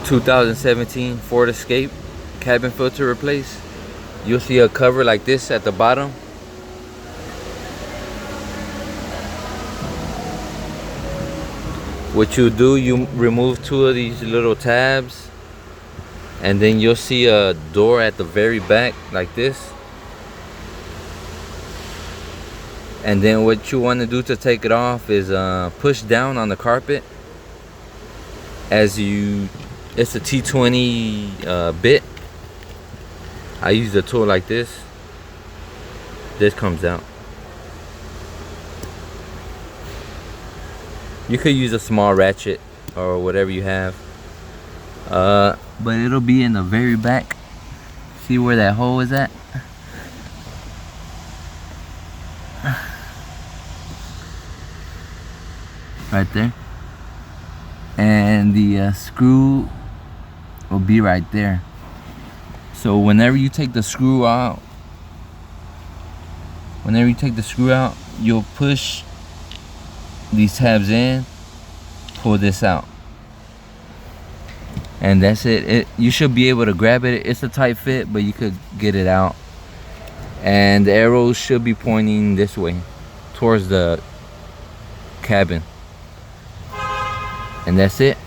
2017 Ford Escape cabin filter replace. You'll see a cover like this at the bottom. What you do, you remove two of these little tabs, and then you'll see a door at the very back like this. And then what you want to do to take it off is push down on the carpet as you, it's a T20 bit. I use the tool like this. This comes out. You could use a small ratchet or whatever you have, but it'll be in the very back. See where that hole is at? Right there. And the screw will be right there. So whenever you take the screw out, you'll push these tabs in, pull this out, and that's it. You should be able to grab it. It's a tight fit, but you could get it out. And the arrows should be pointing this way towards the cabin. And that's it.